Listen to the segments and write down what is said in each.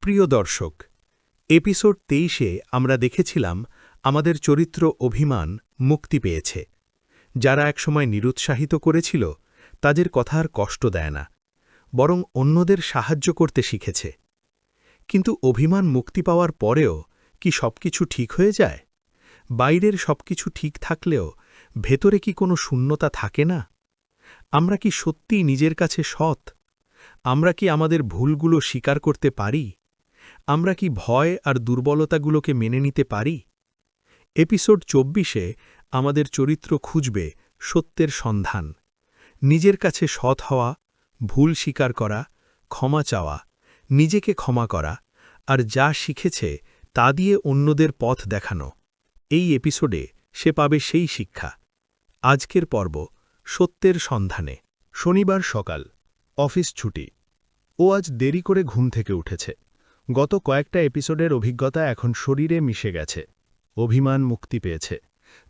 প্রিয় দর্শক, এপিসোড ২৩-এ আমরা দেখেছিলাম আমাদের চরিত্র অভিমান মুক্তি পেয়েছে। যারা একসময় নিরুৎসাহিত করেছিল তাদের কথা আর কষ্ট দেয় না, বরং অন্যদের সাহায্য করতে শিখেছে। কিন্তু অভিমান মুক্তি পাওয়ার পরেও কি সবকিছু ঠিক হয়ে যায়? বাইরের সবকিছু ঠিক থাকলেও ভেতরে কি কোনো শূন্যতা থাকে না? আমরা কি সত্যিই নিজের কাছে সৎ? আমরা কি আমাদের ভুলগুলো স্বীকার করতে পারি? আমরা কি ভয় আর দুর্বলতাগুলোকে মেনে নিতে পারি? এপিসোড ২৪-এ আমাদের চরিত্র খুঁজবে সত্যের সন্ধান। নিজের কাছে সৎ হওয়া, ভুল স্বীকার করা, ক্ষমা চাওয়া, নিজেকে ক্ষমা করা আর যা শিখেছে তা দিয়ে অন্যদের পথ দেখানো। এই এপিসোডে সে পাবে সেই শিক্ষা। আজকের পর্ব সত্যের সন্ধানে। শনিবার সকাল, অফিস ছুটি। ও আজ দেরি করে ঘুম থেকে উঠেছে। গত কয়েকটা এপিসোডের অভিজ্ঞতা এখন শরীরে মিশে গেছে। অভিমান মুক্তি পেয়েছে।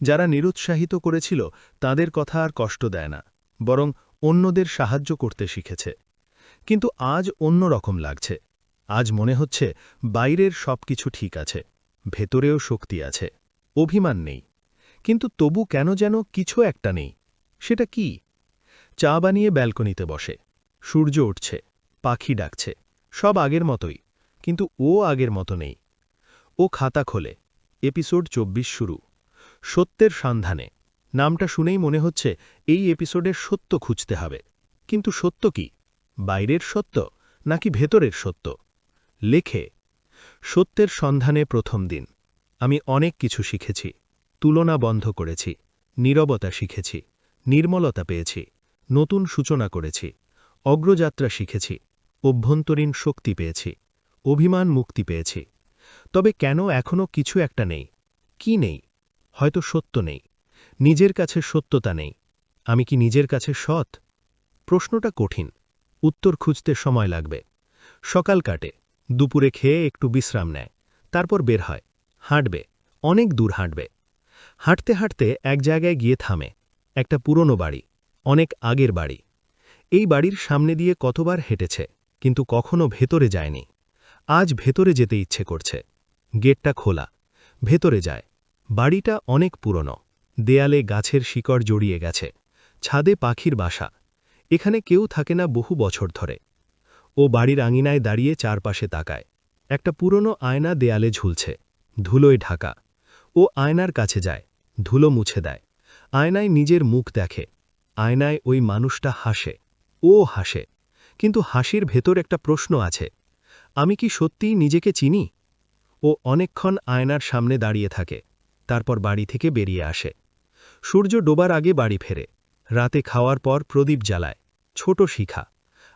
যারা নিরুৎসাহিত করেছিল তাদের কথা আর কষ্ট দেয় না, বরং অন্যদের সাহায্য করতে শিখেছে। কিন্তু আজ অন্য রকম লাগছে। আজ মনে হচ্ছে বাইরের সবকিছু ঠিক আছে, ভেতরেও শক্তি আছে, অভিমান নেই। কিন্তু তবু কেন যেন কিছু একটা নেই। সেটা কি? চা বানিয়ে ব্যালকনিতে বসে। সূর্য উঠছে, পাখি ডাকছে, সব আগের মতোই, কিন্তু ও আগের মতো নেই। ও খাতা খোলে। এপিসোড ২৪ শুরু। সত্যের সন্ধানে। নামটা শুনেই মনে হচ্ছে এই এপিসোডের সত্য খুঁজতে হবে। কিন্তু সত্য কি? বাইরের সত্য নাকি ভেতরের সত্য? লেখে, সত্যের সন্ধানে প্রথম দিন। আমি অনেক কিছু শিখেছি। তুলনা বন্ধ করেছি, নীরবতা শিখেছি, নির্মলতা পেয়েছি, নতুন সূচনা করেছি, অগ্রযাত্রা শিখেছি, অভ্যন্তরীণ শক্তি পেয়েছি, অভিমান মুক্তি পেয়েছি। তবে কেন এখনও কিছু একটা নেই? কি নেই? হয়তো সত্য নেই, নিজের কাছে সত্যতা নেই। আমি কি নিজের কাছে সৎ? প্রশ্নটা কঠিন, উত্তর খুঁজতে সময় লাগবে। সকাল কাটে, দুপুরে খেয়ে একটু বিশ্রাম নেয়, তারপর বের হয়, হাঁটবে, অনেক দূর হাঁটবে। হাঁটতে হাঁটতে এক জায়গায় গিয়ে থামে। একটা পুরনো বাড়ি, অনেক আগের বাড়ি। এই বাড়ির সামনে দিয়ে কতবার হেঁটেছে, কিন্তু কখনো ভেতরে যায়নি। আজ ভেতরে যেতে ইচ্ছে করছে। গেটটা খোলা, ভেতরে যায়। বাড়িটা অনেক পুরনো, দেয়ালে গাছের শিকড় জড়িয়ে গেছে, ছাদে পাখির বাসা। এখানে কেউ থাকে না বহু বছর ধরে। ও বাড়ির আঙিনায় দাঁড়িয়ে চারপাশে তাকায়। একটা পুরনো আয়না দেয়ালে ঝুলছে, ধুলোয় ঢাকা। ও আয়নার কাছে যায়, ধুলো মুছে দেয়। আয়নায় নিজের মুখ দেখে। আয়নায় ওই মানুষটা হাসে। ও হাসে, কিন্তু হাসির ভেতর একটা প্রশ্ন আছে। আমি কি সত্যিই নিজেকে চিনি? ও অনেকক্ষণ আয়নার সামনে দাঁড়িয়ে থাকে, তারপর বাড়ি থেকে বেরিয়ে আসে। সূর্য ডোবার আগে বাড়ি ফেরে। রাতে খাওয়ার পর প্রদীপ জ্বালায়। ছোট শিখা।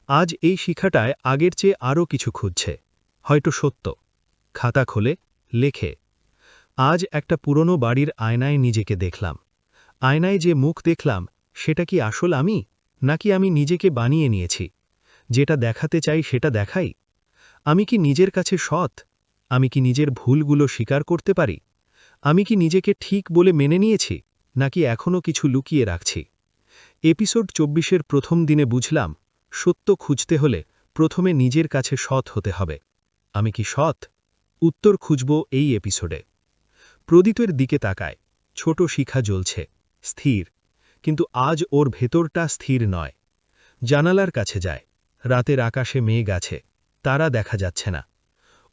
আজ এই শিখাটায় আগের চেয়ে আরও কিছু খুঁজছে, হয়তো সত্য। খাতা খোলে, লেখে, আজ একটা পুরনো বাড়ির আয়নায় নিজেকে দেখলাম। আয়নায় যে মুখ দেখলাম সেটা কি আসল আমি, নাকি আমি নিজেকে বানিয়ে নিয়েছি? যেটা দেখাতে চাই সেটা দেখাই? আমি কি নিজের কাছে সৎ? আমি কি নিজের ভুলগুলো স্বীকার করতে পারি? আমি কি নিজেকে ঠিক বলে মেনে নিয়েছি, নাকি এখনও কিছু লুকিয়ে রাখছি? এপিসোড ২৪-এর প্রথম দিনে বুঝলাম, সত্য খুঁজতে হলে প্রথমে নিজের কাছে সৎ হতে হবে। আমি কি সৎ? উত্তর খুঁজব এই এপিসোডে। প্রদীপের দিকে তাকায়। ছোট শিখা জ্বলছে, স্থির। কিন্তু আজ ওর ভেতরটা স্থির নয়। জানালার কাছে যায়। রাতের আকাশে মেঘ আছে, তারা দেখা যাচ্ছে না।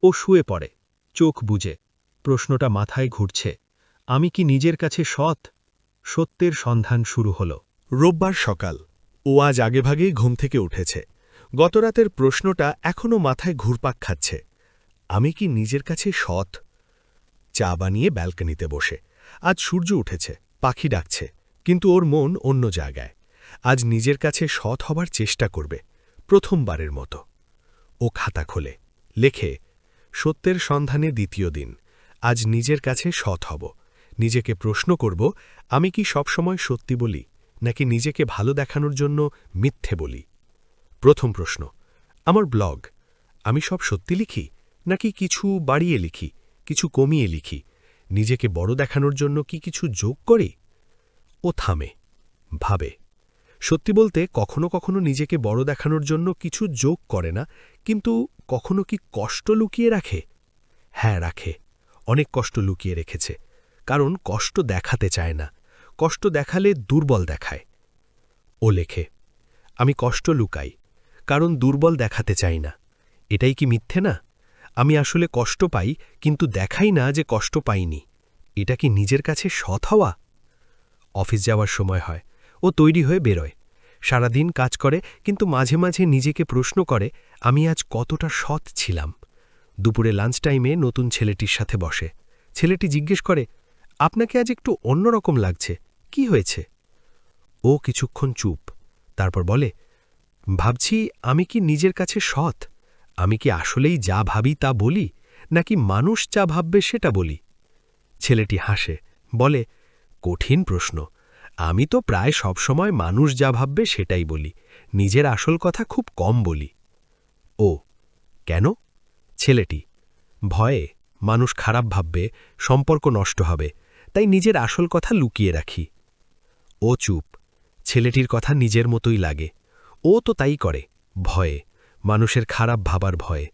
ও শুয়ে পড়ে, চোখ বুজে। প্রশ্নটা মাথায় ঘুরছে, আমি কি নিজের কাছে সৎ? সত্যের সন্ধান শুরু হল। রোববার সকাল। ও আজ আগেভাগেই ঘুম থেকে উঠেছে। গতরাতের প্রশ্নটা এখনও মাথায় ঘুরপাক খাচ্ছে। আমি কি নিজের কাছে সৎ? চা বানিয়ে ব্যালকনিতে বসে। আজ সূর্য উঠেছে, পাখি ডাকছে, কিন্তু ওর মন অন্য জায়গায়। আজ নিজের কাছে সৎ হবার চেষ্টা করবে, প্রথমবারের মতো। ও খাতা খোলে, লেখে, সত্যের সন্ধানে দ্বিতীয় দিন। আজ নিজের কাছে সৎ হব। নিজেকে প্রশ্ন করব, আমি কি সবসময় সত্যি বলি, নাকি নিজেকে ভালো দেখানোর জন্য মিথ্যে বলি? প্রথম প্রশ্ন, আমার ব্লগ, আমি সব সত্যি লিখি, নাকি কিছু বাড়িয়ে লিখি, কিছু কমিয়ে লিখি? নিজেকে বড় দেখানোর জন্য কি কিছু যোগ করি? ও থামে, ভাবে। সত্যি বলতে কখনো কখনো নিজেকে বড় দেখানোর জন্য কিছু যোগ করে না, কিন্তু কখনো কি কষ্ট লুকিয়ে রাখে? হ্যাঁ, রাখে। অনেক কষ্ট লুকিয়ে রেখেছে। কারণ কষ্ট দেখাতে চায় না। কষ্ট দেখালে দুর্বল দেখায়। ও লেখে, আমি কষ্ট লুকাই, কারণ দুর্বল দেখাতে চাই না। এটাই কি মিথ্যে না? আমি আসলে কষ্ট পাই, কিন্তু দেখাই না যে কষ্ট পাইনি। এটা কি নিজের কাছে সৎ হওয়া? অফিস যাওয়ার সময় হয়, ও তৈরি হয়ে বেরোয়। সারাদিন কাজ করে, কিন্তু মাঝে মাঝে নিজেকে প্রশ্ন করে, আমি আজ কতটা সৎ ছিলাম। দুপুরে লাঞ্চ টাইমে নতুন ছেলেটির সাথে বসে। ছেলেটি জিজ্ঞেস করে, আপনাকে আজ একটু অন্যরকম লাগছে, কি হয়েছে? ও কিছুক্ষণ চুপ, তারপর বলে, ভাবছি আমি কি নিজের কাছে সৎ? আমি কি আসলেই যা ভাবি তা বলি, নাকি মানুষ যা ভাববে সেটা বলি? ছেলেটি হাসে, বলে, কঠিন প্রশ্ন। আমি তো প্রায় সবসময় মানুষ যা ভাববে সেটাই বলি, নিজের আসল কথা খুব কম বলি। ও, কেন? ছেলেটি, ভয়ে, মানুষ খারাপ ভাববে, সম্পর্ক নষ্ট হবে, তাই নিজের আসল কথা লুকিয়ে রাখি। ও চুপ, ছেলেটির কথা নিজের মতোই লাগে। ও তো তাই করে, ভয়ে, মানুষের খারাপ ভাবার ভয়ে।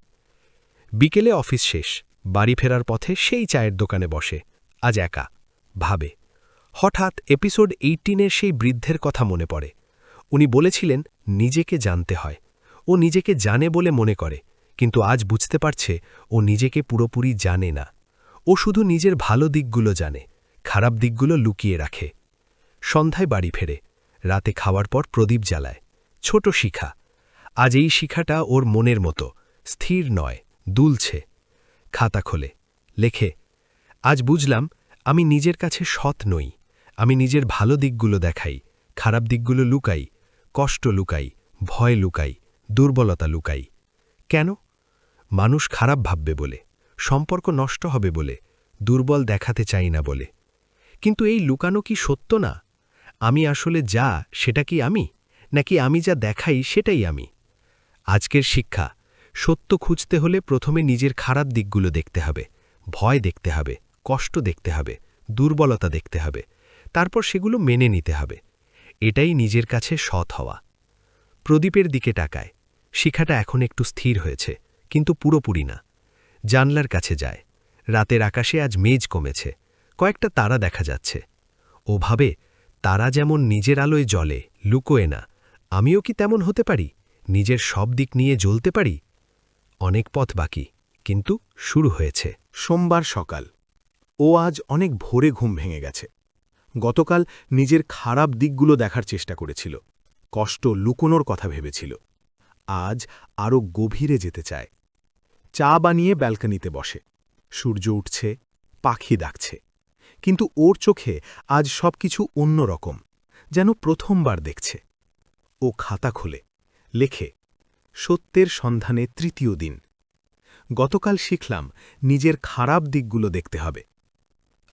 বিকেলে অফিস শেষ, বাড়ি ফেরার পথে সেই চায়ের দোকানে বসে। আজ একা, ভাবে। হঠাৎ এপিসোড 18-এর সেই বৃদ্ধের কথা মনে পড়ে। উনি বলেছিলেন, নিজেকে জানতে হয়। ও নিজেকে জানে বলে মনে করে, কিন্তু আজ বুঝতে পারছে ও নিজেকে পুরোপুরি জানে না। ও শুধু নিজের ভালো দিকগুলো জানে, খারাপ দিকগুলো লুকিয়ে রাখে। সন্ধ্যায় বাড়ি ফেরে, রাতে খাওয়ার পর প্রদীপ জ্বালায়। ছোট শিখা। আজ এই শিখাটা ওর মনের মতো, স্থির নয়, দুলছে। খাতা খোলে, লেখে, আজ বুঝলাম আমি নিজের কাছে সৎ নই। আমি নিজের ভালো দিকগুলো দেখাই, খারাপ দিকগুলো লুকাই, কষ্ট লুকাই, ভয় লুকাই, দুর্বলতা লুকাই। কেন? মানুষ খারাপ ভাববে বলে, সম্পর্ক নষ্ট হবে বলে, দুর্বল দেখাতে চাই না বলে। কিন্তু এই লুকানো কি সত্য না? আমি আসলে যা, সেটা কি আমি? নাকি আমি যা দেখাই সেটাই আমি? আজকের শিক্ষা, সত্য খুঁজতে হলে প্রথমে নিজের খারাপ দিকগুলো দেখতে হবে, ভয় দেখতে হবে, কষ্ট দেখতে হবে, দুর্বলতা দেখতে হবে, তারপর সেগুলো মেনে নিতে হবে। এটাই নিজের কাছে সৎ হওয়া। প্রদীপের দিকে তাকায়। শিখাটা এখন একটু স্থির হয়েছে, কিন্তু পুরোপুরি না। জানলার কাছে যায়। রাতের আকাশে আজ মেঘ কমেছে, কয়েকটা তারা দেখা যাচ্ছে। ও ভাবে, তারা যেমন নিজের আলোয় জ্বলে, লুকোয় না, আমিও কি তেমন হতে পারি? নিজের সব দিক নিয়ে জ্বলতে পারি? অনেক পথ বাকি, কিন্তু শুরু হয়েছে। সোমবার সকাল। ও আজ অনেক ভোরে ঘুম ভেঙে গেছে। গতকাল নিজের খারাপ দিকগুলো দেখার চেষ্টা করেছিল, কষ্ট লুকোনোর কথা ভেবেছিল। আজ আরও গভীরে যেতে চায়। চা বানিয়ে ব্যালকনিতে বসে। সূর্য উঠছে, পাখি ডাকছে। কিন্তু ওর চোখে আজ সবকিছু অন্যরকম, যেন প্রথমবার দেখছে। ও খাতা খোলে, লেখে, সত্যের সন্ধানে তৃতীয় দিন। গতকাল শিখলাম নিজের খারাপ দিকগুলো দেখতে হবে।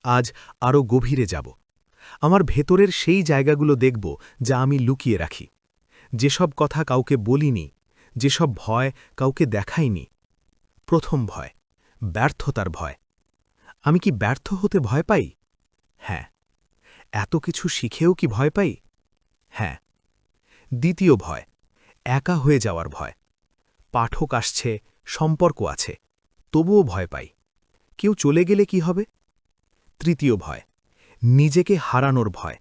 আজ আরও গভীরে যাব। আমার ভেতরের সেই জায়গাগুলো দেখব যা আমি লুকিয়ে রাখি, যেসব কথা কাউকে বলিনি, যেসব ভয় কাউকে দেখাইনি। প্রথম ভয়, ব্যর্থতার ভয়। আমি কি ব্যর্থ হতে ভয় পাই? হ্যাঁ। এত কিছু শিখেও কি ভয় পাই? হ্যাঁ। দ্বিতীয় ভয়, একা হয়ে যাওয়ার ভয়। পাঠক আসছে, সম্পর্ক আছে, তবুও ভয় পাই। কেউ চলে গেলে কি হবে? তৃতীয় ভয়, নিজেকে হারানোর ভয়।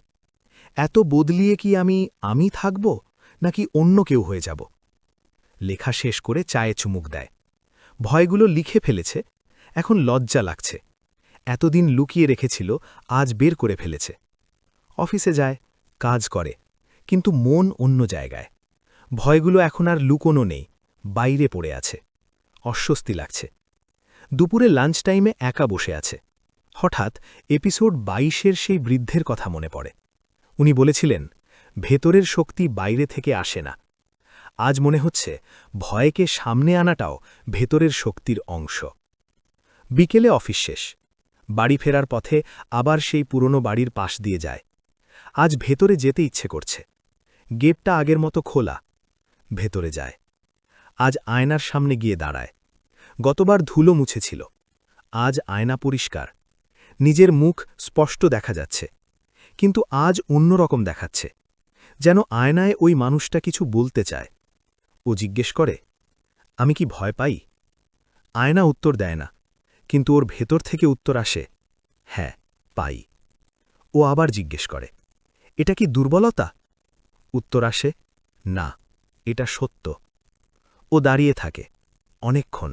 এত বদলিয়ে কি আমি থাকব, নাকি অন্য কেউ হয়ে যাব? লেখা শেষ করে চায়ে চুমুক দেয়। ভয়গুলো লিখে ফেলেছে, এখন লজ্জা লাগছে। এতদিন লুকিয়ে রেখেছিল, আজ বের করে ফেলেছে। অফিসে যায়, কাজ করে, কিন্তু মন অন্য জায়গায়। ভয়গুলো এখন আর লুকোনো নেই, বাইরে পড়ে আছে। অস্বস্তি লাগছে। দুপুরে লাঞ্চ টাইমে একা বসে আছে। হঠাৎ এপিসোড 22-এর সেই বৃদ্ধের কথা মনে পড়ে। উনি বলেছিলেন, ভেতরের শক্তি বাইরে থেকে আসে না। আজ মনে হচ্ছে ভয়কে সামনে আনাটাও ভেতরের শক্তির অংশ। বিকেলে অফিস শেষ। বাড়ি ফেরার পথে আবার সেই পুরনো বাড়ির পাশ দিয়ে যায়। আজ ভেতরে যেতে ইচ্ছে করছে। গেটটা আগের মতো খোলা। ভেতরে যায়। আজ আয়নার সামনে গিয়ে দাঁড়ায়। গতবার ধুলো মুছেছিল। আজ আয়না পরিষ্কার। নিজের মুখ স্পষ্ট দেখা যাচ্ছে। কিন্তু আজ অন্যরকম দেখাচ্ছে, যেন আয়নায় ওই মানুষটা কিছু বলতে চায়। ও জিজ্ঞেস করে, আমি কি ভয় পাই? আয়না উত্তর দেয় না, কিন্তু ওর ভেতর থেকে উত্তর আসে, হ্যাঁ, পাই। ও আবার জিজ্ঞেস করে, এটা কি দুর্বলতা? উত্তর আসে, না, এটা সত্য। ও দাঁড়িয়ে থাকে অনেকক্ষণ,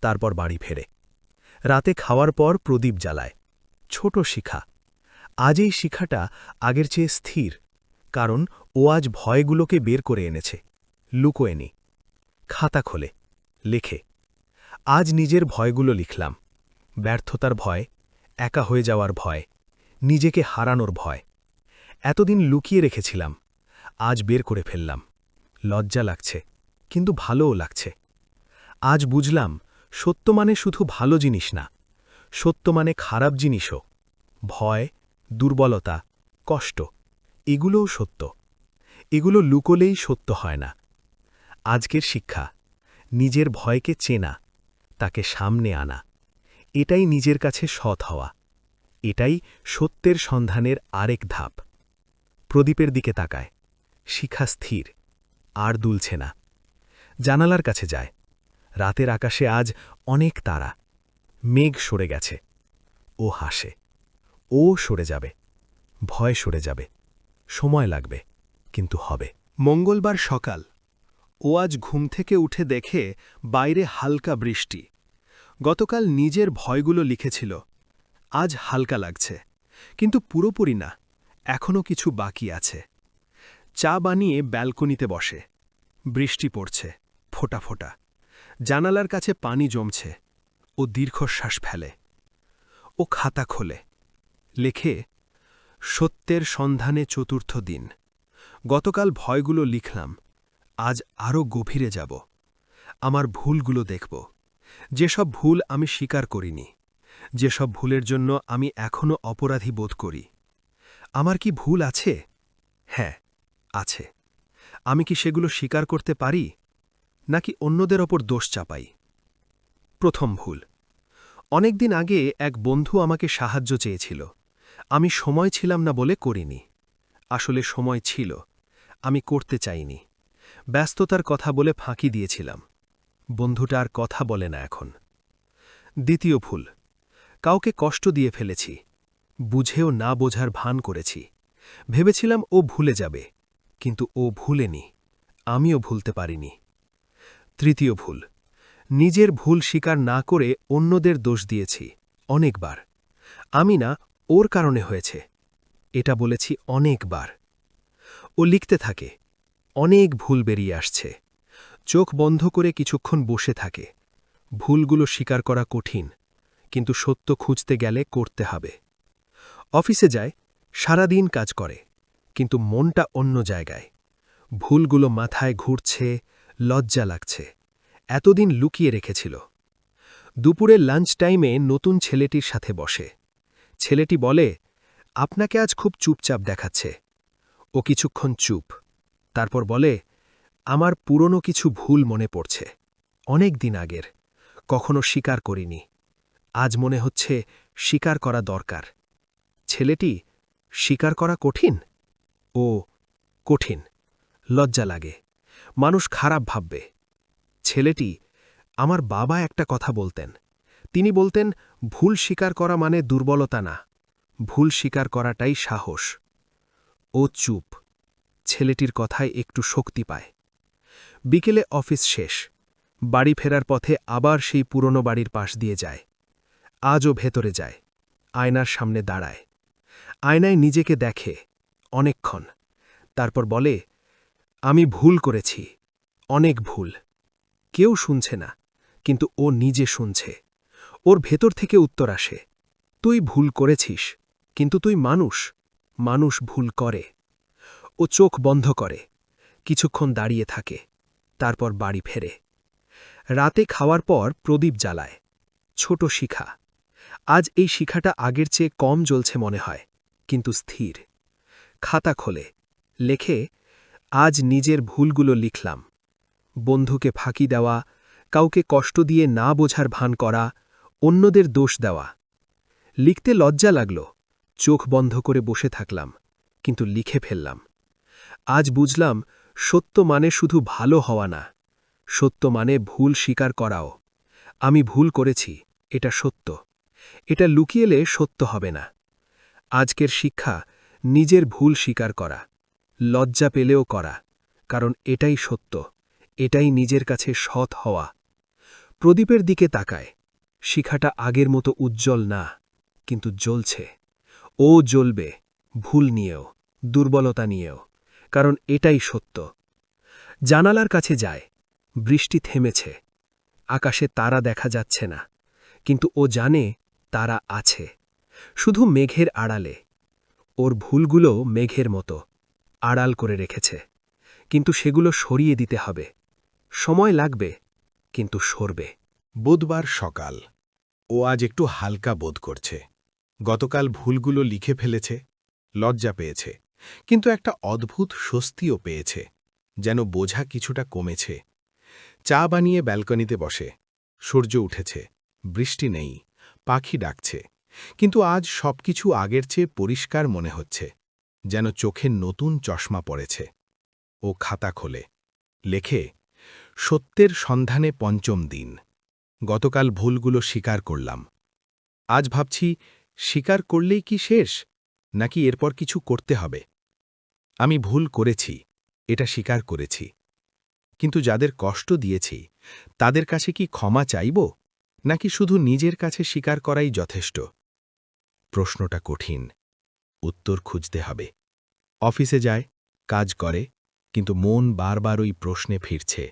তারপর বাড়ি ফেরে। রাতে খাওয়ার পর প্রদীপ জ্বালায়। ছোট শিখা। আজ এই শিখাটা আগের চেয়ে স্থির, কারণ ও আজ ভয়গুলোকে বের করে এনেছে, লুকোয়নি। খাতা খোলে, লেখে, আজ নিজের ভয়গুলো লিখলাম। ব্যর্থতার ভয়, একা হয়ে যাওয়ার ভয়, নিজেকে হারানোর ভয়। এতদিন লুকিয়ে রেখেছিলাম, আজ বের করে ফেললাম। লজ্জা লাগছে, কিন্তু ভালোও লাগছে। আজ বুঝলাম, সত্য মানে শুধু ভালো জিনিস না, সত্য মানে খারাপ জিনিসও। ভয়, দুর্বলতা, কষ্ট, এগুলোও সত্য। এগুলো লুকোলেই সত্য হয় না। আজকের শিক্ষা, নিজের ভয়কে চেনা, তাকে সামনে আনা, এটাই নিজের কাছে সৎ হওয়া। এটাই সত্যের সন্ধানের আরেক ধাপ। প্রদীপের দিকে তাকায়, শিখা স্থির, আর দুলছে না। জানালার কাছে যায়। রাতের আকাশে আজ অনেক তারা। মেঘ সরে গেছে। ও হাসে। ও সরে যাবে, ভয় সরে যাবে, সময় লাগবে, কিন্তু হবে। মঙ্গলবার সকাল। ও আজ ঘুম থেকে উঠে দেখে বাইরে হালকা বৃষ্টি। গতকাল নিজের ভয়গুলো লিখেছিল। আজ হালকা লাগছে, কিন্তু পুরোপুরি না, এখনও কিছু বাকি আছে। চা বানিয়ে ব্যালকনিতে বসে। বৃষ্টি পড়ছে, ফোঁটা ফোঁটা। জানালার কাছে পানি জমছে। ও দীর্ঘশ্বাস ফেলে। ও খাতা খোলে, লেখে, সত্যের সন্ধানে চতুর্থ দিন। গতকাল ভয়গুলো লিখলাম, আজ আরও গভীরে যাব। আমার ভুলগুলো দেখব, যেসব ভুল আমি স্বীকার করিনি, যেসব ভুলের জন্য আমি এখনও অপরাধী বোধ করি। আমার কি ভুল আছে? হ্যাঁ, আছে। আমি কি সেগুলো স্বীকার করতে পারি, নাকি অন্যদের ওপর দোষ চাপাই? প্রথম ভুল। অনেকদিন আগে এক বন্ধু আমাকে সাহায্য চেয়েছিল। আমি সময় ছিলাম না বলে করিনি। আসলে সময় ছিল, আমি করতে চাইনি। ব্যস্ততার কথা বলে ফাঁকি দিয়েছিলাম। বন্ধুটা আর কথা বলে না এখন। দ্বিতীয় ভুল। কাউকে কষ্ট দিয়ে ফেলেছি। বুঝেও না বোঝার ভান করেছি। ভেবেছিলাম ও ভুলে যাবে, কিন্তু ও ভুলেনি, আমিও ভুলতে পারিনি। তৃতীয় ভুল। নিজের ভুল স্বীকার না করে অন্যদের দোষ দিয়েছি, অনেকবার। আমি না, ওর কারণে হয়েছে, এটা বলেছি অনেকবার। ও লিখতে থাকে, অনেক ভুল বেরিয়ে আসছে। চোখ বন্ধ করে কিছুক্ষণ বসে থাকে। ভুলগুলো স্বীকার করা কঠিন, কিন্তু সত্য খুঁজতে গেলে করতে হবে। অফিসে যায়, সারাদিন কাজ করে, কিন্তু মনটা অন্য জায়গায়। ভুলগুলো মাথায় ঘুরছে, লজ্জা লাগছে। এতদিন লুকিয়ে রেখেছিল। দুপুরে লাঞ্চ টাইমে নতুন ছেলেটির সাথে বসে। ছেলেটি বলে, আপনাকে আজ খুব চুপচাপ দেখাচ্ছে। ও কিছুক্ষণ চুপ, তারপর বলে, আমার পুরনো কিছু ভুল মনে পড়ছে, অনেক দিন আগের, কখনো স্বীকার করিনি। আজ মনে হচ্ছে স্বীকার করা দরকার। ছেলেটি, স্বীকার করা কঠিন? ও, কঠিন। লজ্জা লাগে, মানুষ খারাপ ভাববে। ছেলেটি, আমার বাবা একটা কথা বলতেন। তিনি বলতেন, ভুল স্বীকার করা মানে দুর্বলতা না, ভুল স্বীকার করাটাই সাহস। ও চুপ, ছেলেটির কথায় একটু শক্তি পায়। বিকেলে অফিস শেষ। বাড়ি ফেরার পথে আবার সেই পুরনো বাড়ির পাশ দিয়ে যায়। আজও ভেতরে যায়, আয়নার সামনে দাঁড়ায়। আয়নায় নিজেকে দেখে অনেকক্ষণ, তারপর বলে, আমি ভুল করেছি, অনেক ভুল। কেউ শুনছে না, কিন্তু ও নিজে শুনছে। ওর ভেতর থেকে উত্তর আসে, তুই ভুল করেছিস, কিন্তু তুই মানুষ, মানুষ ভুল করে। ও চোখ বন্ধ করে, কিছুক্ষণ দাঁড়িয়ে থাকে, তারপর বাড়ি ফেরে। রাতে খাওয়ার পর প্রদীপ জ্বালায়। ছোট শিখা। আজ এই শিখাটা আগের চেয়ে কম জ্বলছে মনে হয়, কিন্তু স্থির। খাতা খোলে, লেখে, আজ নিজের ভুলগুলো লিখলাম। বন্ধুকে ফাঁকি দেওয়া, কাউকে কষ্ট দিয়ে না বোঝার ভান করা, অন্যদের দোষ দেওয়া। লিখতে লজ্জা লাগল, চোখ বন্ধ করে বসে থাকলাম, কিন্তু লিখে ফেললাম। আজ বুঝলাম সত্য মানে শুধু ভালো হওয়া না, সত্য মানে ভুল স্বীকার করাও। আমি ভুল করেছি, এটা সত্য। এটা লুকিয়েলে সত্য হবে না। আজকের শিক্ষা নিজের ভুল স্বীকার করা, লজ্জা পেলেও করা, কারণ এটাই সত্য, এটাই নিজের কাছে সৎ হওয়া। প্রদীপের দিকে তাকায়, শিখাটা আগের মতো উজ্জ্বল না, কিন্তু জ্বলছে। ও জ্বলবে, ভুল নিয়েও, দুর্বলতা নিয়েও, কারণ এটাই সত্য। জানালার কাছে যায়, বৃষ্টি থেমেছে, আকাশে তারা দেখা যাচ্ছে না, কিন্তু ও জানে তারা আছে, শুধু মেঘের আড়ালে। ওর ভুলগুলো মেঘের মতো আড়াল করে রেখেছে, কিন্তু সেগুলো সরিয়ে দিতে হবে। সময় লাগবে, কিন্তু সরবে। বুধবার সকাল। ও আজ একটু হালকা বোধ করছে। গতকাল ভুলগুলো লিখে ফেলেছে, লজ্জা পেয়েছে, কিন্তু একটা অদ্ভুত স্বস্তিও পেয়েছে, যেন বোঝা কিছুটা কমেছে। চা বানিয়ে ব্যালকনিতে বসে। সূর্য উঠেছে, বৃষ্টি নেই, পাখি ডাকছে, কিন্তু আজ সবকিছু আগের চেয়ে পরিষ্কার মনে হচ্ছে, যেন চোখে নতুন চশমা পড়েছে। ও খাতা খোলে, লেখে, সত্যের সন্ধানে পঞ্চম দিন। গতকাল ভুলগুলো স্বীকার করলাম। আজ ভাবছি, স্বীকার করলেই কি শেষ, নাকি এরপর কিছু করতে হবে? আমি ভুল করেছি, এটা স্বীকার করেছি, কিন্তু যাদের কষ্ট দিয়েছি তাদের কাছে কি ক্ষমা চাইব, নাকি শুধু নিজের কাছে স্বীকার করাই যথেষ্ট? প্রশ্নটা কঠিন, উত্তর খুঁজতে হবে। অফিসে যায়, কাজ করে, কিন্তু মন বারবার ওই প্রশ্নে ফিরছে,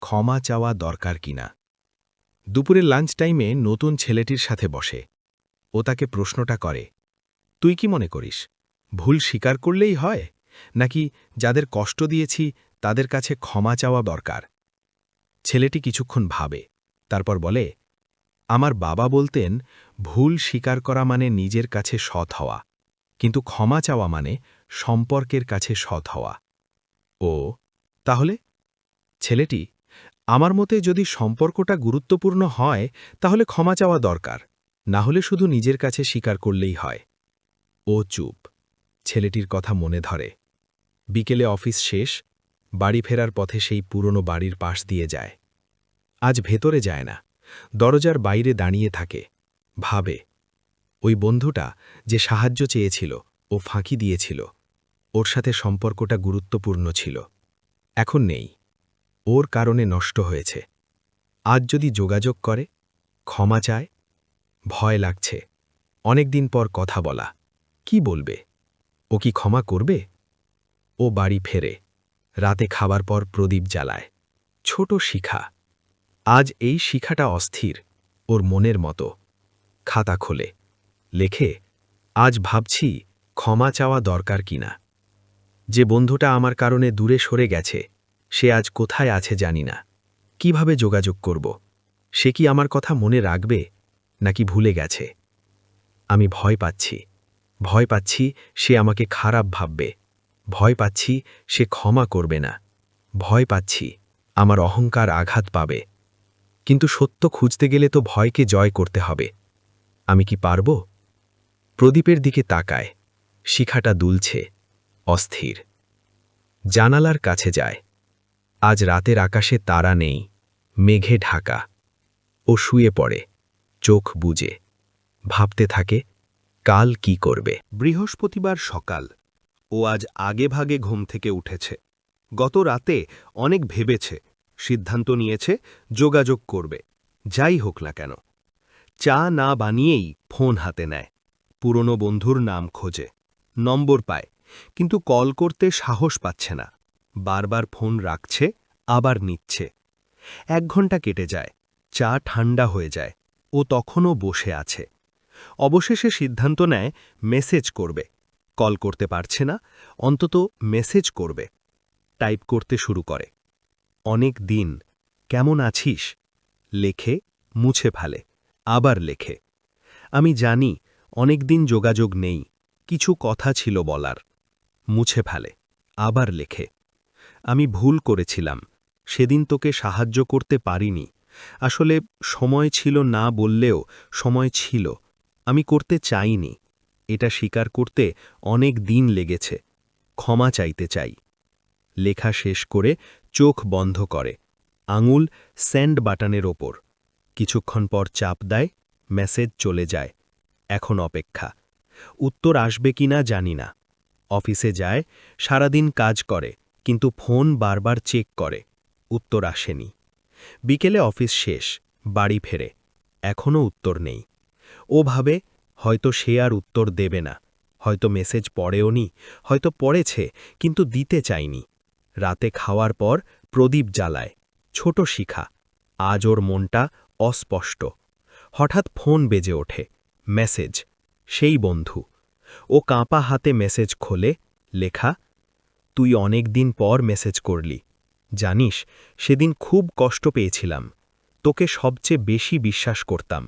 ক্ষমা চাওয়া দরকার কিনা। দুপুরের লাঞ্চ টাইমে নতুন ছেলেটির সাথে বসে। ও তাকে প্রশ্নটা করে, তুই কি মনে করিস, ভুল স্বীকার করলেই হয়, নাকি যাদের কষ্ট দিয়েছি তাদের কাছে ক্ষমা চাওয়া দরকার? ছেলেটি কিছুক্ষণ ভাবে, তারপর বলে, আমার বাবা বলতেন, ভুল স্বীকার করা মানে নিজের কাছে সৎ হওয়া, কিন্তু ক্ষমা চাওয়া মানে সম্পর্কের কাছে সৎ হওয়া। ও তাহলে? ছেলেটি, আমার মতে যদি সম্পর্কটা গুরুত্বপূর্ণ হয় তাহলে ক্ষমা চাওয়া দরকার, না হলে শুধু নিজের কাছে স্বীকার করলেই হয়। ও চুপ। ছেলেটির কথা মনে ধরে। বিকেলে অফিস শেষ, বাড়ি ফেরার পথে সেই পুরনো বাড়ির পাশ দিয়ে যায়। আজ ভেতরে যায় না, দরজার বাইরে দাঁড়িয়ে থাকে, ভাবে, ওই বন্ধুটা যে সাহায্য চেয়েছিল ও ফাঁকি দিয়েছিল, ওর সাথে সম্পর্কটা গুরুত্বপূর্ণ ছিল, এখন নেই, ওর কারণে নষ্ট হয়েছে। আজ যদি যোগাযোগ করে, ক্ষমা চায়, ভয় লাগছে, অনেকদিন পর কথা বলা, কি বলবে? ও কি ক্ষমা করবে? ও বাড়ি ফেরে, রাতে খাবার পর প্রদীপ জ্বালায়। ছোট শিখা। আজ এই শিখাটা অস্থির, ওর মনের মতো। খাতা খোলে, লেখে, আজ ভাবছি ক্ষমা চাওয়া দরকার কিনা। যে বন্ধুটা আমার কারণে দূরে সরে গেছে, সে আজ কোথায় আছে জানি না। কিভাবে যোগাযোগ করব? সে কি আমার কথা মনে রাখবে, নাকি ভুলে গেছে? আমি ভয় পাচ্ছি, ভয় পাচ্ছি সে আমাকে খারাপ ভাববে, ভয় পাচ্ছি সে ক্ষমা করবে না, ভয় পাচ্ছি আমার অহংকার আঘাত পাবে। কিন্তু সত্য খুঁজতে গেলে তো ভয়কে জয় করতে হবে। আমি কি পারব? প্রদীপের দিকে তাকায়, শিখাটা দুলছে, অস্থির। জানালার কাছে যায়। আজ রাতের আকাশে তারা নেই, মেঘে ঢাকা। ও শুয়ে পড়ে, চোখ বুজে, ভাবতে থাকে, কাল কি করবে। বৃহস্পতিবার সকাল। ও আজ আগেভাগে ঘুম থেকে উঠেছে। গত রাতে অনেক ভেবেছে, সিদ্ধান্ত নিয়েছে, যোগাযোগ করবে, যাই হোক না কেন। চা না বানিয়েই ফোন হাতে নেয়। পুরনো বন্ধুর নাম খোঁজে, নম্বর পায়, কিন্তু কল করতে সাহস পাচ্ছে না। বারবার ফোন রাখছে, আবার নিচ্ছে। 1 ঘন্টা কেটে যায়, চা ঠান্ডা হয়ে যায়, ও তখনও বসে আছে। অবশেষে সিদ্ধান্ত নেয় মেসেজ করবে। কল করতে পারছে না, অন্তত মেসেজ করবে। টাইপ করতে শুরু করে, অনেক দিন, কেমন আছিস? লেখে, মুছে ফেলে, আবার লেখে, আমি জানি অনেক দিন যোগাযোগ নেই, কিছু কথা ছিল বলার। মুছে ফেলে, আবার লেখে, আমি ভুল করেছিলাম, সেদিন তোকে সাহায্য করতে পারিনি। আসলে সময় ছিল না বললেও সময় ছিল, আমি করতে চাইনি। এটা স্বীকার করতে অনেক দিন লেগেছে। ক্ষমা চাইতে চাই। লেখা শেষ করে চোখ বন্ধ করে, আঙুল সেন্ড বাটনের ওপর। কিছুক্ষণ পর চাপ দেয়, মেসেজ চলে যায়। এখন অপেক্ষা। উত্তর আসবে কিনা জানি না। অফিসে যায়, সারাদিন কাজ করে, কিন্তু ফোন বারবার চেক করে। উত্তর আসেনি। বিকেলে অফিস শেষ, বাড়ি ফেরে। এখনও উত্তর নেই। ও ভাবে, হয়তো সে আর উত্তর দেবে না, হয়তো মেসেজ পড়েওনি, হয়তো পড়েছে কিন্তু দিতে চায়নি। রাতে খাওয়ার পর প্রদীপ জ্বালায়, ছোট শিখা। আজ ওর মনটা অস্পষ্ট। হঠাৎ ফোন বেজে ওঠে, মেসেজ, সেই বন্ধু। ও কাঁপা হাতে মেসেজ খোলে, লেখা, তুই অনেক দিন পর মেসেজ করলি। জানিস, সেদিন খুব কষ্ট পেয়েছিলাম। তোকে সবচেয়ে বেশি বিশ্বাস করতাম।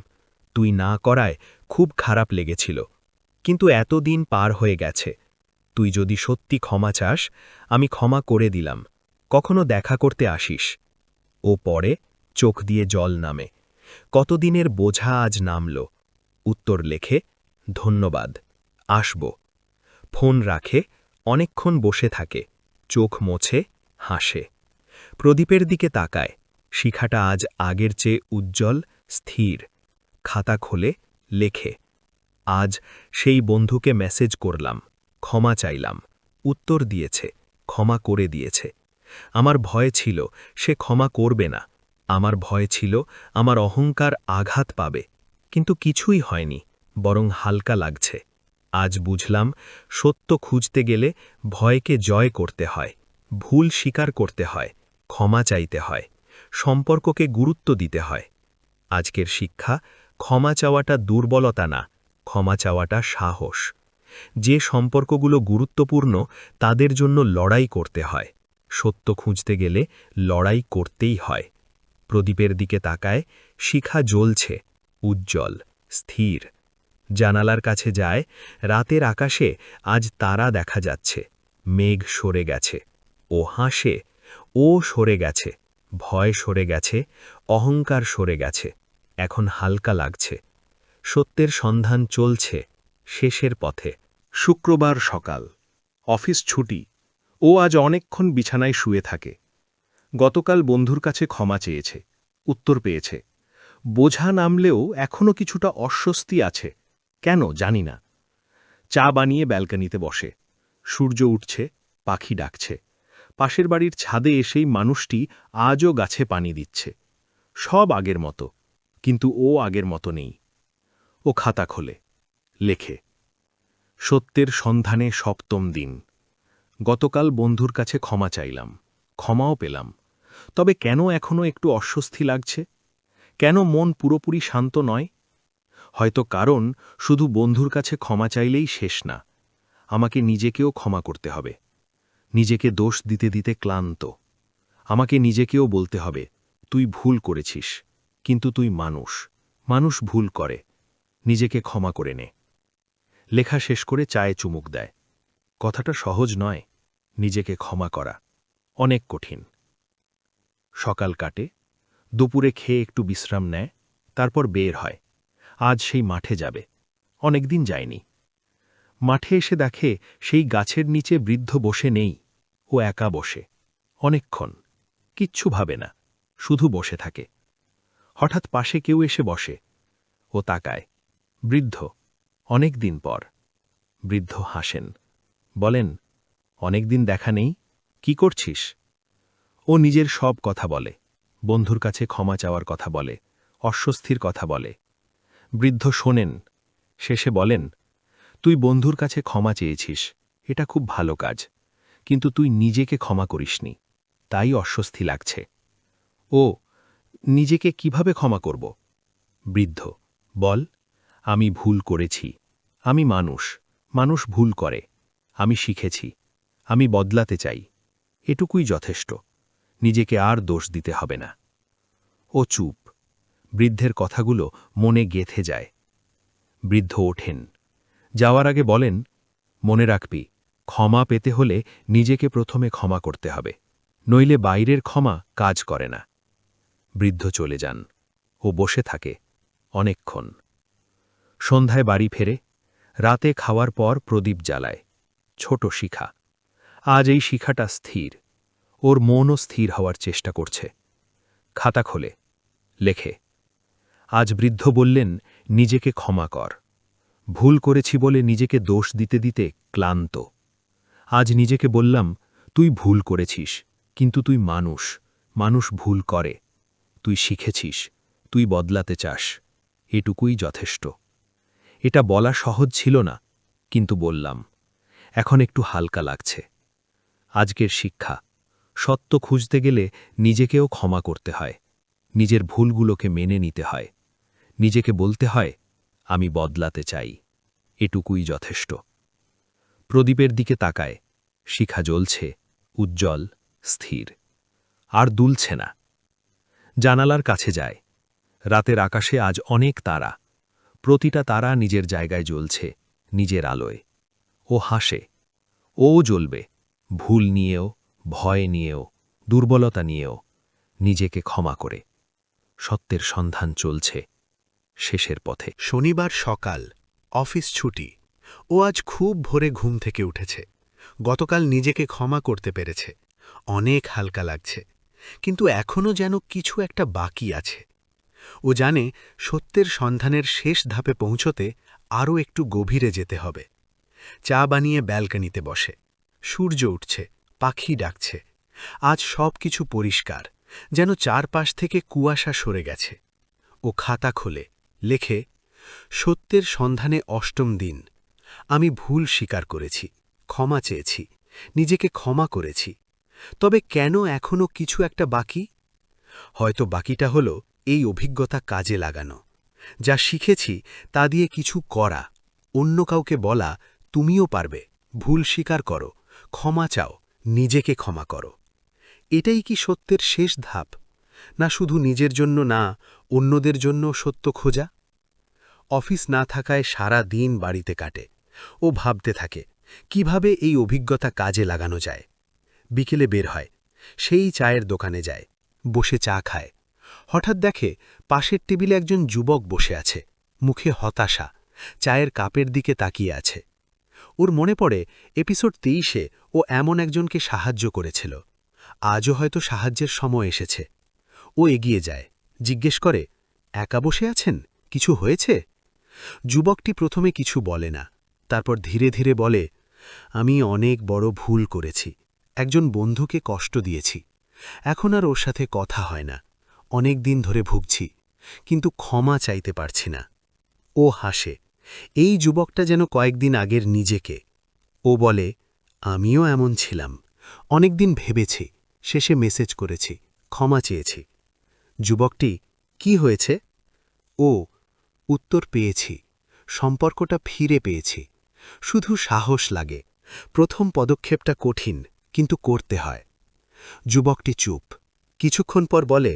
তুই না করায় খুব খারাপ লেগেছিল। কিন্তু এতদিন পার হয়ে গেছে। তুই যদি সত্যি ক্ষমা চাস, আমি ক্ষমা করে দিলাম। কখনো দেখা করতে আসিস। ও পরে চোখ দিয়ে জল নামে। কতদিনের বোঝা আজ নামল। উত্তর লেখে, ধন্যবাদ, আসব। ফোন রাখে, অনেকক্ষণ বসে থাকে, চোখ মোছে, হাসে। প্রদীপের দিকে তাকায়, শিখাটা আজ আগের চেয়ে উজ্জ্বল, স্থির। খাতা খোলে, লেখে, আজ সেই বন্ধুকে মেসেজ করলাম, ক্ষমা চাইলাম। উত্তর দিয়েছে, ক্ষমা করে দিয়েছে। আমার ভয় ছিল সে ক্ষমা করবে না। আমার ভয় ছিল আমার অহংকার আঘাত পাবে। কিন্তু কিছুই হয়নি, বরং হালকা লাগছে। আজ বুঝলাম, সত্য খুঁজতে গেলে ভয়কে জয় করতে হয়, ভুল স্বীকার করতে হয়, ক্ষমা চাইতে হয়, সম্পর্ককে গুরুত্ব দিতে হয়। আজকের শিক্ষা, ক্ষমা চাওয়াটা দুর্বলতা না, ক্ষমা চাওয়াটা সাহস। যে সম্পর্কগুলো গুরুত্বপূর্ণ তাদের জন্য লড়াই করতে হয়। সত্য খুঁজতে গেলে লড়াই করতেই হয়। প্রদীপের দিকে তাকায়, শিখা জ্বলছে, উজ্জ্বল, স্থির। জানালার কাছে যায়, রাতের আকাশে আজ তারা দেখা যাচ্ছে। মেঘ সরে গেছে। ও হাসে, ও সরে গেছে, ভয় সরে গেছে, অহংকার সরে গেছে। এখন হালকা লাগছে। সত্যের সন্ধান চলছে, শেষের পথে। শুক্রবার সকাল, অফিস ছুটি। ও আজ অনেকক্ষণ বিছানায় শুয়ে থাকে। গতকাল বন্ধুর কাছে ক্ষমা চেয়েছে, উত্তর পেয়েছে। বোঝা নামলেও এখনও কিছুটা অস্বস্তি আছে, কেন জানি না। চা বানিয়ে ব্যালকনিতে বসে। সূর্য উঠছে, পাখি ডাকছে। পাশের বাড়ির ছাদে এসেই মানুষটি আজও গাছে পানি দিচ্ছে। সব আগের মতো, কিন্তু ও আগের মতো নেই। ও খাতা খোলে, লেখে, সত্যের সন্ধানে সপ্তম দিন। গতকাল বন্ধুর কাছে ক্ষমা চাইলাম, ক্ষমাও পেলাম। তবে কেন এখনও একটু অস্বস্তি লাগছে? কেন মন পুরোপুরি শান্ত নয়? হয়তো কারণ শুধু বন্ধুর কাছে ক্ষমা চাইলেই শেষ না, আমাকে নিজেকেও ক্ষমা করতে হবে। নিজেকে দোষ দিতে দিতে ক্লান্ত। আমাকে নিজেকেও বলতে হবে, তুই ভুল করেছিস, কিন্তু তুই মানুষ, মানুষ ভুল করে। নিজেকে ক্ষমা করে নে। লেখা শেষ করে চায়ে চুমুক দেয়। কথাটা সহজ নয়, নিজেকে ক্ষমা করা অনেক কঠিন। সকাল কাটে, দুপুরে খেয়ে একটু বিশ্রাম নেয়, তারপর বের হয়। আজ সেই মাঠে যাবে, অনেকদিন যায়নি। মাঠে এসে দেখে সেই গাছের নিচে বৃদ্ধ বসে নেই, ও একা বসে, অনেকক্ষণ, কিচ্ছু ভাবে না, শুধু বসে থাকে। হঠাৎ পাশে কেউ এসে বসে। ও তাকায়, বৃদ্ধ, অনেক দিন পর। বৃদ্ধ হাসেন, বলেন, অনেকদিন দেখা নেই, কি করছিস? ও নিজের সব কথা বলে, বন্ধুর কাছে ক্ষমা চাওয়ার কথা বলে, অস্বস্তির কথা বলে। বৃদ্ধ শোনেন, শেষে বলেন, তুই বন্ধুর কাছে ক্ষমা চেয়েছিস, এটা খুব ভালো কাজ, কিন্তু তুই নিজেকে ক্ষমা করিসনি, তাই অস্বস্তি লাগছে। ও, নিজেকে কিভাবে ক্ষমা করব? বৃদ্ধ, বল, আমি ভুল করেছি, আমি মানুষ, মানুষ ভুল করে, আমি শিখেছি, আমি বদলাতে চাই, এটুকুই যথেষ্ট, নিজেকে আর দোষ দিতে হবে না। ও চুপ, বৃদ্ধের কথাগুলো মনে গেঁথে যায়। বৃদ্ধ ওঠেন, যাওয়ার আগে বলেন, মনে রাখবি, ক্ষমা পেতে হলে নিজেকে প্রথমে ক্ষমা করতে হবে, নইলে বাইরের ক্ষমা কাজ করে না। বৃদ্ধ চলে যান, ও বসে থাকে, অনেকক্ষণ। সন্ধ্যায় বাড়ি ফেরে, রাতে খাওয়ার পর প্রদীপ জ্বালায়, ছোট শিখা। আজ এই শিখাটা স্থির, ওর মনও স্থির হওয়ার চেষ্টা করছে। খাতা খোলে, লেখে। আজ বৃদ্ধ বললেন, নিজেকে ক্ষমা কর। ভুল করেছি বলে নিজেকে দোষ দিতে দিতে ক্লান্ত। আজ নিজেকে বললাম, তুই ভুল করেছিস, কিন্তু তুই মানুষ, মানুষ ভুল করে। তুই শিখেছিস, তুই বদলাতে চাস, এটুকুই যথেষ্ট। এটা বলা সহজ ছিল না, কিন্তু বললাম। এখন একটু হালকা লাগছে। আজকের শিক্ষা, সত্য খুঁজতে গেলে নিজেকেও ক্ষমা করতে হয়, নিজের ভুলগুলোকে মেনে নিতে হয়, নিজেকে বলতে হয়, আমি বদলাতে চাই, এটুকুই যথেষ্ট। প্রদীপের দিকে তাকায়, শিখা জ্বলছে, উজ্জ্বল, স্থির, আর দুলছে না। জানালার কাছে যায়। রাতের আকাশে আজ অনেক তারা। প্রতিটা তারা নিজের জায়গায় জ্বলছে, নিজের আলোয়। ও হাসে। ও জ্বলবে, ভুল নিয়েও, ভয় নিয়েও, দুর্বলতা নিয়েও, নিজেকে ক্ষমা করে। সত্যের সন্ধান চলছে, শেষের পথে। শনিবার সকাল, অফিস ছুটি। ও আজ খুব ভোরে ঘুম থেকে উঠেছে। গতকাল নিজেকে ক্ষমা করতে পেরেছে। অনেক হালকা লাগছে, কিন্তু এখনও যেন কিছু একটা বাকি আছে। ও জানে সত্যের সন্ধানের শেষ ধাপে পৌঁছতে আরও একটু গভীরে যেতে হবে। চা বানিয়ে ব্যালকনিতে বসে। সূর্য উঠছে, পাখি ডাকছে। আজ সব কিছু পরিষ্কার, যেন চারপাশ থেকে কুয়াশা সরে গেছে। ও খাতা খোলে, লেখে, সত্যের সন্ধানে ৮ম দিন। আমি ভুল স্বীকার করেছি, ক্ষমা চেয়েছি, নিজেকে ক্ষমা করেছি। তবে কেন এখনও কিছু একটা বাকি? হয়তো বাকিটা হলো এই অভিজ্ঞতা কাজে লাগানো। যা শিখেছি তা দিয়ে কিছু করা, অন্য কাউকে বলা, তুমিও পারবে, ভুল স্বীকার করো, ক্ষমা চাও, নিজেকে ক্ষমা করো। এটাই কি সত্যের শেষ ধাপ? না শুধু নিজের জন্য না, অন্যদের জন্য সত্য খোঁজা? অফিস না থাকায় সারা দিন বাড়িতে কাটে। ও ভাবতে থাকে, কিভাবে এই অভিজ্ঞতা কাজে লাগানো যায়। বিকেলে বের হয়, সেই চায়ের দোকানে যায়, বসে চা খায়। হঠাৎ দেখে পাশের টেবিলে একজন যুবক বসে আছে, মুখে হতাশা, চায়ের কাপের দিকে তাকিয়ে আছে। ওর মনে পড়ে এপিসোড ২৩-এ ও এমন একজনকে সাহায্য করেছিল। আজও হয়তো সাহায্যের সময় এসেছে। ও এগিয়ে যায়, জিজ্ঞেস করে, একা বসে আছেন, কিছু হয়েছে? যুবকটি প্রথমে কিছু বলে না, তারপর ধীরে ধীরে বলে, আমি অনেক বড় ভুল করেছি, একজন বন্ধুকে কষ্ট দিয়েছি। এখন আর ওর সাথে কথা হয় না, অনেক দিন ধরে ভুগছি, কিন্তু ক্ষমা চাইতে পারছি না। ও হাসে, এই যুবকটা যেন কয়েকদিন আগের নিজেকে। ও বলে, আমিও এমন ছিলাম, অনেকদিন ভেবেছি, শেষে মেসেজ করেছি, ক্ষমা চেয়েছি। যুবকটি, কি হয়েছে? ও উত্তর পেয়েছি, সম্পর্কটা ফিরে পেয়েছি। শুধু সাহস লাগে, প্রথম পদক্ষেপটা কঠিন, কিন্তু করতে হয়। যুবকটি চুপ, কিছুক্ষণ পর বলে,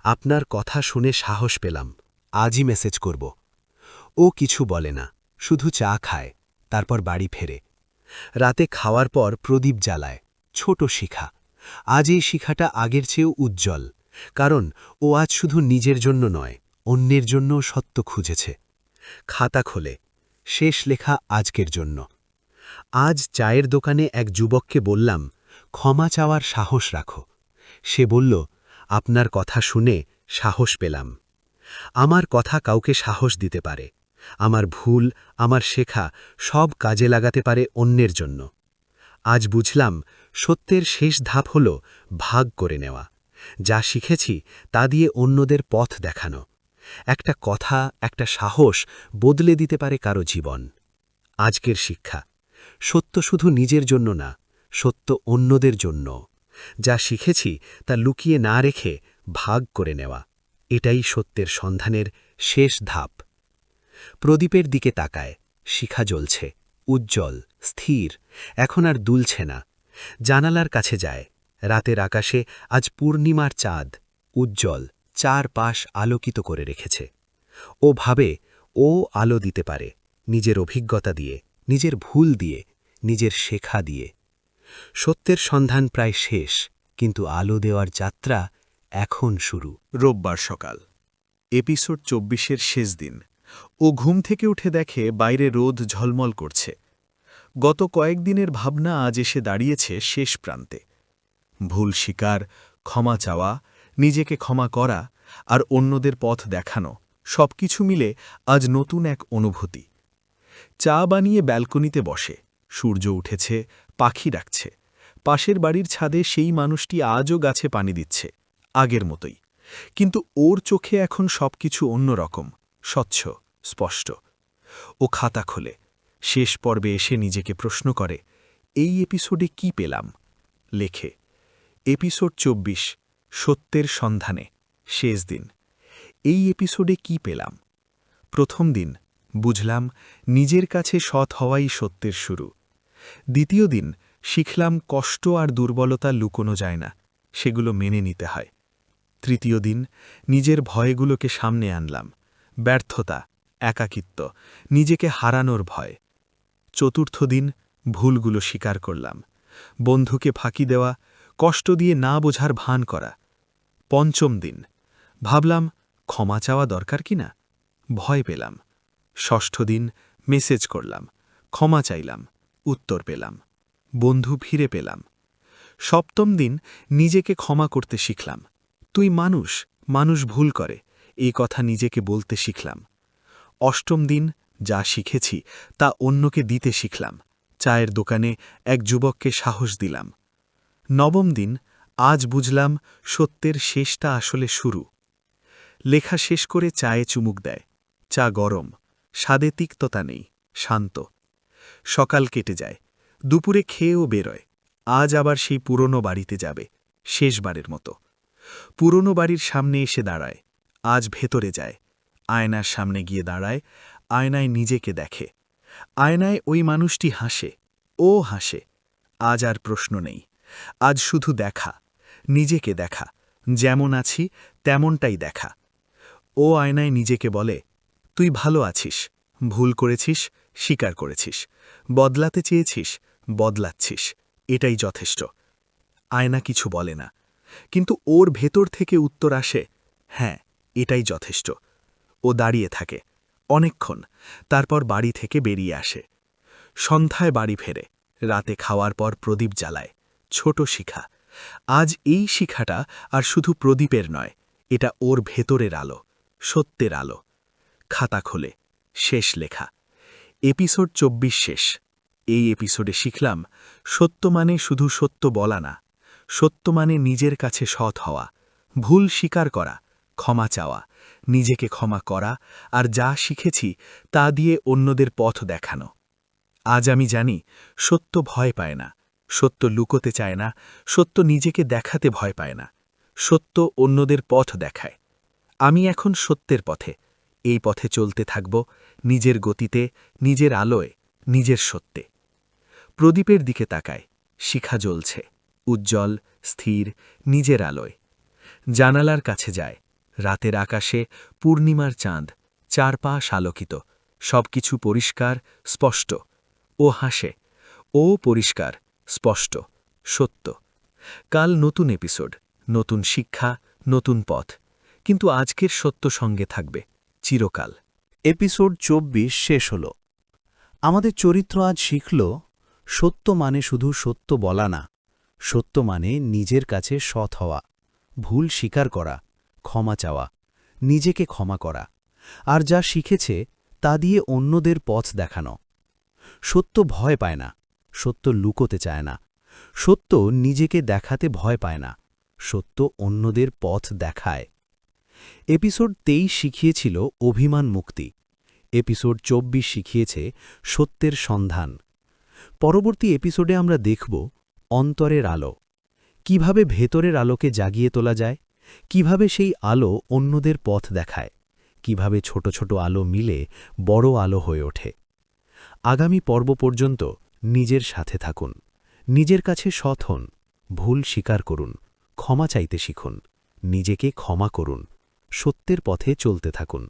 আপনার কথা শুনে সাহস পেলাম, আজই মেসেজ করব। ও কিছু বলে না, শুধু চা খায়, তারপর বাড়ি ফেরে। রাতে খাওয়ার পর প্রদীপ জ্বালায়, ছোট শিখা। আজ এই শিখাটা আগের চেয়েও উজ্জ্বল, কারণ ও আজ শুধু নিজের জন্য নয়, অন্যের জন্য সত্য খুঁজেছে। খাতা খোলে, শেষ লেখা আজকের জন্য। আজ চায়ের দোকানে এক যুবককে বললাম, ক্ষমা চাওয়ার সাহস রাখো। সে বলল, আপনার কথা শুনে সাহস পেলাম। আমার কথা কাউকে সাহস দিতে পারে। আমার ভুল, আমার শেখা সব কাজে লাগাতে পারে অন্যের জন্য। আজ বুঝলাম, সত্যের শেষ ধাপ হল ভাগ করে নেওয়া। যা শিখেছি তা দিয়ে অন্যদের পথ দেখানো। একটা কথা, একটা সাহস বদলে দিতে পারে কারো জীবন। আজকের শিক্ষা, সত্য শুধু নিজের জন্য না, সত্য অন্যদের জন্য। যা শিখেছি তা লুকিয়ে না রেখে ভাগ করে নেওয়া, এটাই সত্যের সন্ধানের শেষ ধাপ। প্রদীপের দিকে তাকায়, শিখা জ্বলছে, উজ্জ্বল, স্থির, এখন আর দুলছে না। জানালার কাছে যায়, রাতের আকাশে আজ পূর্ণিমার চাঁদ, উজ্জ্বল, চারপাশ আলোকিত করে রেখেছে। ও ভাবে, ও আলো দিতে পারে, নিজের অভিজ্ঞতা দিয়ে, নিজের ভুল দিয়ে, নিজের শেখা দিয়ে। সত্যের সন্ধান প্রায় শেষ, কিন্তু আলো দেওয়ার যাত্রা এখন শুরু। রোববার সকাল, এপিসোড ২৪-এর শেষ দিন। ও ঘুম থেকে উঠে দেখে বাইরে রোদ ঝলমল করছে। গত কয়েকদিনের ভাবনা আজ এসে দাঁড়িয়েছে শেষ প্রান্তে। ভুল স্বীকার, ক্ষমা চাওয়া, নিজেকে ক্ষমা করা আর অন্যদের পথ দেখানো সবকিছু মিলে আজ নতুন এক অনুভূতি। চা বানিয়ে ব্যালকনিতে বসে, সূর্য উঠেছে, পাখি ডাকছে। পাশের বাড়ির ছাদে সেই মানুষটি আজও গাছে পানি দিচ্ছে, আগের মতোই। কিন্তু ওর চোখে এখন সবকিছু অন্যরকম, স্বচ্ছ, স্পষ্ট। ও খাতা খোলে, শেষ পর্বে এসে নিজেকে প্রশ্ন করে, এই এপিসোডে কি পেলাম? লেখে, এপিসোড ২৪, সত্যের সন্ধানে, শেষ দিন। এই এপিসোডে কি পেলাম? প্রথম দিন বুঝলাম নিজের কাছে সৎ হওয়াই সত্যের শুরু। দ্বিতীয় দিন শিখলাম কষ্ট আর দুর্বলতা লুকোনো যায় না, সেগুলো মেনে নিতে হয়। তৃতীয় দিন নিজের ভয়গুলোকে সামনে আনলাম, ব্যর্থতা, একাকিত্ব, নিজেকে হারানোর ভয়। চতুর্থ দিন ভুলগুলো স্বীকার করলাম, বন্ধুকে ফাঁকি দেওয়া, কষ্ট দিয়ে না বোঝার ভান করা। পঞ্চম দিন ভাবলাম ক্ষমা চাওয়া দরকার কিনা, ভয় পেলাম। ষষ্ঠ দিন মেসেজ করলাম, ক্ষমা চাইলাম, উত্তর পেলাম, বন্ধু ফিরে পেলাম। সপ্তম দিন নিজেকে ক্ষমা করতে শিখলাম, তুই মানুষ, মানুষ ভুল করে, এই কথা নিজেকে বলতে শিখলাম। অষ্টম দিন যা শিখেছি তা অন্যকে দিতে শিখলাম, চায়ের দোকানে এক যুবককে সাহস দিলাম। নবম দিন আজ বুঝলাম সত্যের শেষটা আসলে শুরু। লেখা শেষ করে চায়ে চুমুক দেয়, চা গরম, স্বাদে তিক্ততা নেই, শান্ত। সকাল কেটে যায়, দুপুরে খেয়েও বেরোয়, আজ আবার সেই পুরনো বাড়িতে যাবে, শেষবারের মতো। পুরনো বাড়ির সামনে এসে দাঁড়ায়, আজ ভেতরে যায়, আয়নার সামনে গিয়ে দাঁড়ায়, আয়নায় নিজেকে দেখে। আয়নায় ওই মানুষটি হাসে, ও হাসে। আজ আর প্রশ্ন নেই, আজ শুধু দেখা, নিজেকে দেখা, যেমন আছি তেমনটাই দেখা। ও আয়নায় নিজেকে বলে, তুই ভালো আছিস, ভুল করেছিস, স্বীকার করেছিস, বদলাতে চেয়েছিস, বদলাচ্ছিস, এটাই যথেষ্ট। আয়না কিছু বলে না, কিন্তু ওর ভেতর থেকে উত্তর আসে, হ্যাঁ, এটাই যথেষ্ট। ও দাঁড়িয়ে থাকে অনেকক্ষণ, তারপর বাড়ি থেকে বেরিয়ে আসে। সন্ধ্যায় বাড়ি ফেরে, রাতে খাওয়ার পর প্রদীপ জ্বালায়, ছোট শিখা। আজ এই শিখাটা আর শুধু প্রদীপের নয়, এটা ওর ভেতরের আলো, সত্যের আলো। খাতা খোলে, শেষ লেখা, এপিসোড ২৪ শেষ। এই এপিসোডে শিখলাম, সত্য মানে শুধু সত্য বলা না, সত্য মানে নিজের কাছে সৎ হওয়া, ভুল স্বীকার করা, ক্ষমা চাওয়া, নিজেকে ক্ষমা করা, আর যা শিখেছি তা দিয়ে অন্যদের পথ দেখানো। আজ আমি জানি, সত্য ভয় পায় না, সত্য লুকোতে চায় না, সত্য নিজেকে দেখাতে ভয় পায় না, সত্য অন্যদের পথ দেখায়। আমি এখন সত্যের পথে, এই পথে চলতে থাকব, নিজের গতিতে, নিজের আলোয়, নিজের সত্যে। প্রদীপের দিকে তাকায়, শিখা জ্বলছে, উজ্জ্বল, স্থির, নিজের আলোয়। জানালার কাছে যায়, রাতের আকাশে পূর্ণিমার চাঁদ, চারপাশ আলোকিত, সবকিছু পরিষ্কার, স্পষ্ট। ও হাসে, ও পরিষ্কার, স্পষ্ট, সত্য। কাল নতুন এপিসোড, নতুন শিক্ষা, নতুন পথ, কিন্তু আজকের সত্য সঙ্গে থাকবে চিরকাল। এপিসোড ২৪ শেষ হল। আমাদের চরিত্র আজ শিখল, সত্য মানে শুধু সত্য বলা না, সত্য মানে নিজের কাছে সৎ হওয়া, ভুল স্বীকার করা, ক্ষমা চাওয়া, নিজেকে ক্ষমা করা, আর যা শিখেছে তা দিয়ে অন্যদের পথ দেখানো। সত্য ভয় পায় না, সত্য লুকোতে চায় না, সত্য নিজেকে দেখাতে ভয় পায় না, সত্য অন্যদের পথ দেখায়। এপিসোড ২৩ শিখিয়েছিল অভিমান মুক্তি, এপিসোড ২৪ শিখিয়েছে সত্যের সন্ধান। পরবর্তী এপিসোডে আমরা দেখব অন্তরের আলো, কিভাবে ভেতরের আলোকে জাগিয়ে তোলা যায়, কিভাবে সেই আলো অন্যদের পথ দেখায়, কিভাবে ছোট ছোট আলো মিলে বড় আলো হয়ে ওঠে। আগামী পর্ব পর্যন্ত নিজের সাথে থাকুন, নিজের কাছে সৎ হন, ভুল স্বীকার করুন, ক্ষমা চাইতে শিখুন, নিজেকে ক্ষমা করুন, সত্যের পথে চলতে থাকুন।